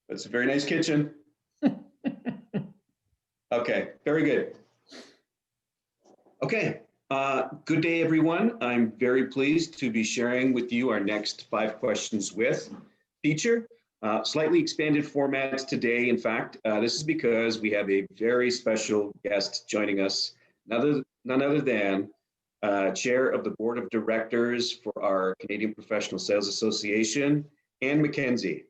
It's a very nice kitchen. Okay, very good. Okay, good day, everyone. I'm very pleased to be sharing with you our next 5 questions with feature. Slightly expanded formats today. In fact, this is because we have a very special guest joining us, none other than Chair of the Board of Directors for our Canadian Professional Sales Association, Anne MacKenzie.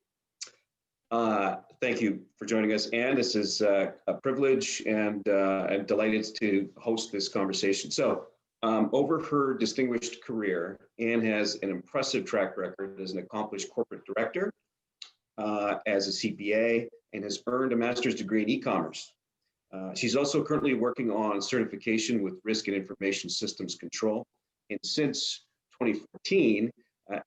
Thank you for joining us, Anne. This is a privilege, and I'm delighted to host this conversation. So, over her distinguished career, Anne has an impressive track record as an accomplished corporate director, as a CPA, and has earned a master's degree in e-commerce. She's also currently working on certification with Risk and Information Systems Control. And since 2014,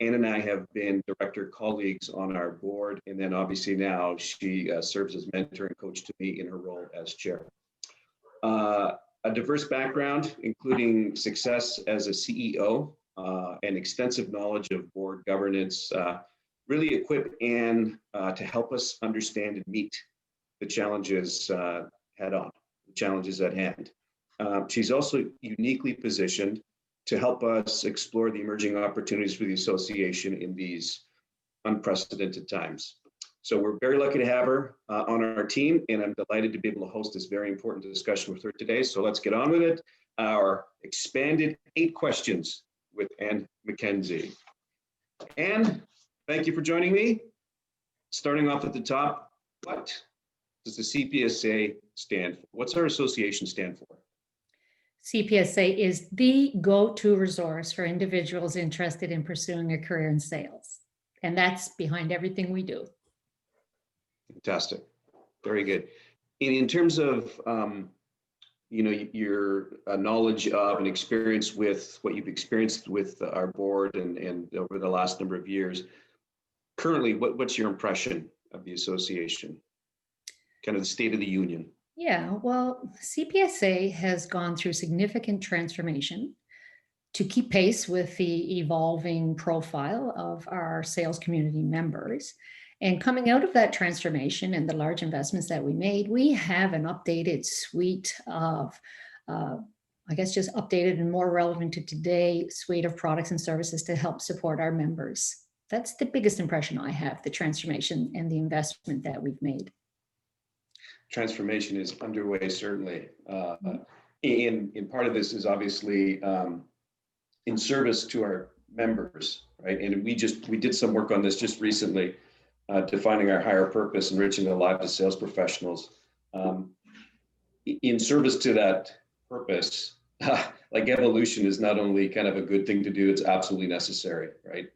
Anne and I have been director colleagues on our board. And then obviously now she serves as mentor and coach to me in her role as chair. A diverse background, including success as a CEO and extensive knowledge of board governance, really equip Anne to help us understand and meet the challenges head on, the challenges at hand. She's also uniquely positioned to help us explore the emerging opportunities for the association in these unprecedented times. So we're very lucky to have her on our team, and I'm delighted to be able to host this very important discussion with her today. So let's get on with it. Our expanded 8 questions with Anne MacKenzie. Anne, thank you for joining me. Starting off at the top, what does the CPSA stand for? What's our association stand for? CPSA is the go-to resource for individuals interested in pursuing a career in sales. And that's behind everything we do. Fantastic. Very good. And in terms of, your knowledge of and experience with what you've experienced with our board and over the last number of years, currently, what's your impression of the association? Kind of the state of the union. Yeah, well, CPSA has gone through significant transformation to keep pace with the evolving profile of our sales community members. And coming out of that transformation and the large investments that we made, we have an updated suite of, just updated and more relevant to today suite of products and services to help support our members. That's the biggest impression I have, the transformation and the investment that we've made. Transformation is underway, certainly. And part of this is obviously in service to our members, right? And we did some work on this just recently, defining our higher purpose, enriching the lives of sales professionals. In service to that purpose, like evolution is not only kind of a good thing to do, it's absolutely necessary, right?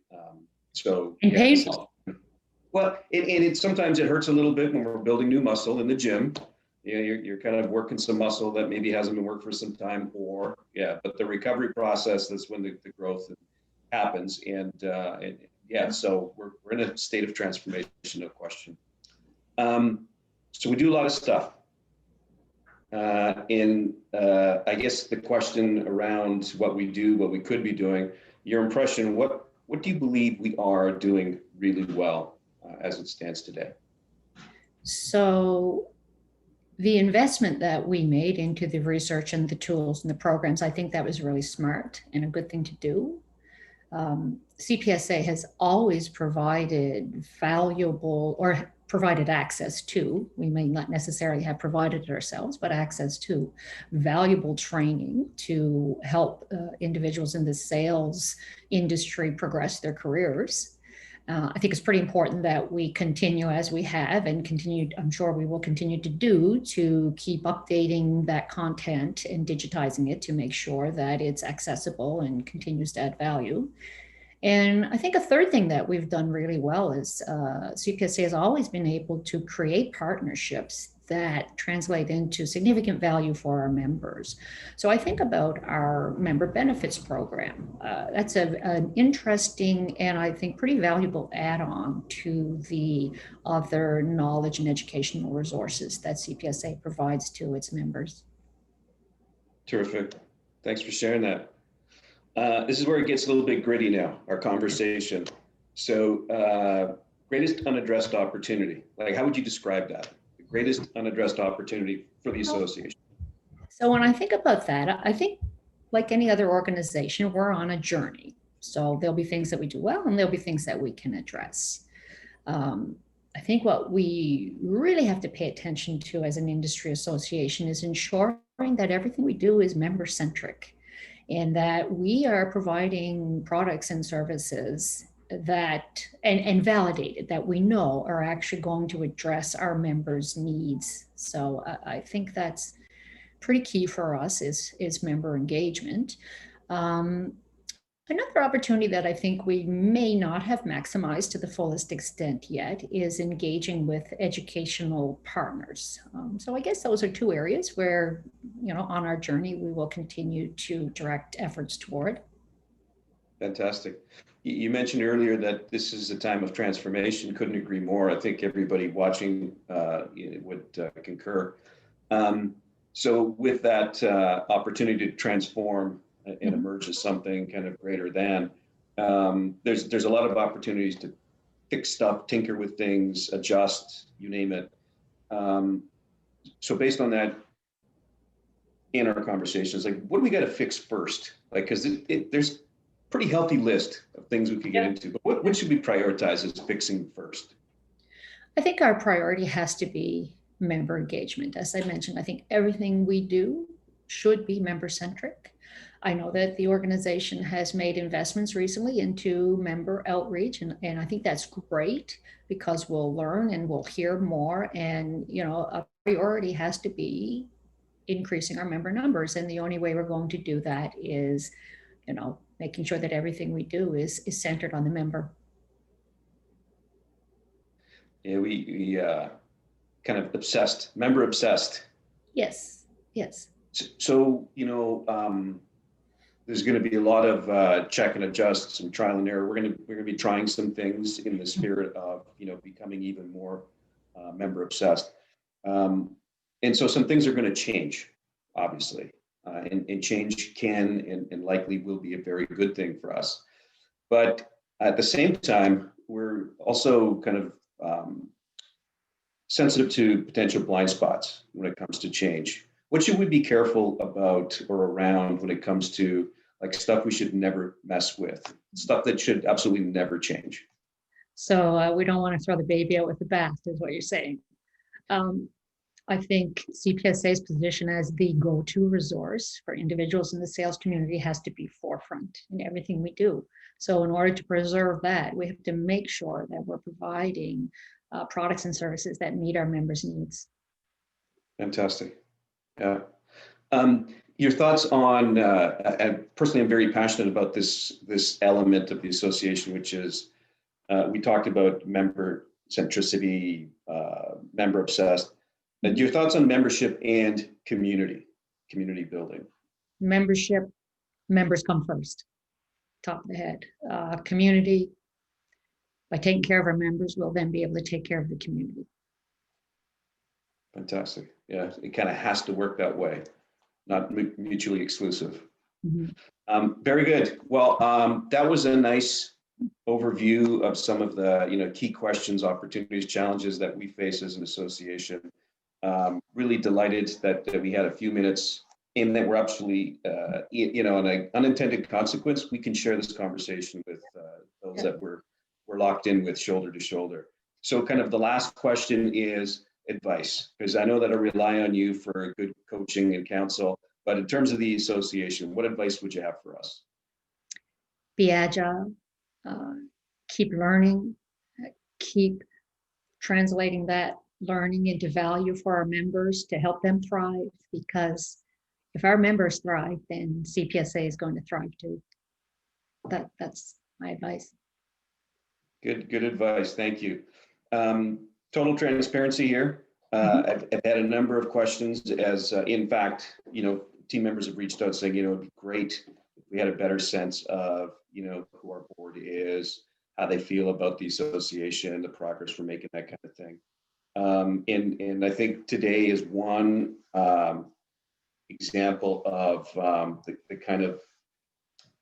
Well, and sometimes it hurts a little bit when we're building new muscle in the gym. You're kind of working some muscle that maybe hasn't been worked for some time, but the recovery process, that's when the growth happens. So we're in a state of transformation, no question. So we do a lot of stuff. I guess the question around what we do, what we could be doing, your impression, what do you believe we are doing really well as it stands today? So the investment that we made into the research and the tools and the programs, I think that was really smart and a good thing to do. CPSA has always provided valuable or provided access to, we may not necessarily have provided it ourselves, but access to valuable training to help individuals in the sales industry progress their careers. I think it's pretty important that we continue as we have and continue, I'm sure we will continue to do, to keep updating that content and digitizing it to make sure that it's accessible and continues to add value. And I think a third thing that we've done really well is CPSA has always been able to create partnerships that translate into significant value for our members. So I think about our member benefits program. That's an interesting and I think pretty valuable add-on to the other knowledge and educational resources that CPSA provides to its members. Terrific. Thanks for sharing that. This is where it gets a little bit gritty now, our conversation. So Greatest unaddressed opportunity. Like, how would you describe that? The greatest unaddressed opportunity for the association. So when I think about that, I think like any other organization, we're on a journey. So there'll be things that we do well, and there'll be things that we can address. I think what we really have to pay attention to as an industry association is ensuring that everything we do is member centric, and that we are providing products and services that and validated that we know are actually going to address our members' needs. So I think that's pretty key for us is member engagement. Another opportunity that I think we may not have maximized to the fullest extent yet is engaging with educational partners. So I guess those are two areas where, on our journey, we will continue to direct efforts toward. Fantastic. You mentioned earlier that this is a time of transformation. Couldn't agree more. I think everybody watching would concur. So with that opportunity to transform and emerge as something kind of greater than, there's a lot of opportunities to fix stuff, tinker with things, adjust, you name it. So based on that, in our conversations, like, what do we got to fix first? Like, because there's pretty healthy list of things we could get into, but what should we prioritize as fixing first? I think our priority has to be member engagement. As I mentioned, I think everything we do should be member centric. I know that the organization has made investments recently into member outreach, and I think that's great because we'll learn and we'll hear more. And, a priority has to be increasing our member numbers. And the only way we're going to do that is, making sure that everything we do is centered on the member. Yeah, we kind of member obsessed. Yes, yes. So, there's going to be a lot of check and adjust, some trial and error. We're going to be trying some things in the spirit of, becoming even more member obsessed. And so some things are going to change, obviously. And change can and likely will be a very good thing for us. But at the same time, we're also kind of sensitive to potential blind spots when it comes to change. What should we be careful about or around when it comes to like stuff we should never mess with, stuff that should absolutely never change? So we don't want to throw the baby out with the bath, is what you're saying. I think CPSA's position as the go-to resource for individuals in the sales community has to be forefront in everything we do. So in order to preserve that, we have to make sure that we're providing products and services that meet our members' needs. Fantastic. Yeah. Your thoughts on, personally, I'm very passionate about this element of the association, which is, we talked about member centricity, member obsessed. Your thoughts on membership and community building? Membership, members come first, top of the head. Community, by taking care of our members, we'll then be able to take care of the community. Fantastic. Yeah, it kind of has to work that way, not mutually exclusive. Mm-hmm. Very good. Well, that was a nice overview of some of the key questions, opportunities, challenges that we face as an association. Really delighted that we had a few minutes and that we're absolutely, an unintended consequence, we can share this conversation with those that we're locked in with shoulder to shoulder. So kind of the last question is advice, because I know that I rely on you for good coaching and counsel, but in terms of the association, what advice would you have for us? Be agile, keep learning, keep translating that learning into value for our members to help them thrive, because if our members thrive, then CPSA is going to thrive too. That's my advice. Good advice. Thank you. Total transparency here. I've had a number of questions as, in fact, team members have reached out saying, it'd be great if we had a better sense of, who our board is, how they feel about the association, the progress we're making, that kind of thing. And I think today is one example of the kind of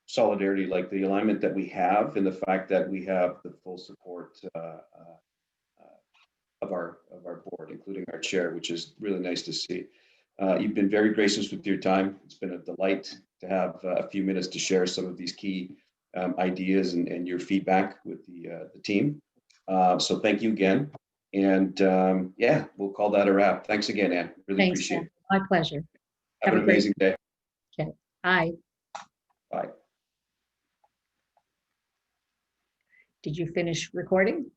solidarity, like the alignment that we have, and the fact that we have the full support of our board, including our chair, which is really nice to see. You've been very gracious with your time. It's been a delight to have a few minutes to share some of these key ideas and your feedback with the team. So thank you again. And yeah, we'll call that a wrap. Thanks again, Anne. Really Thanks, appreciate Sam. it. My pleasure. Have an amazing day. Okay. Bye. Bye. Did you finish recording?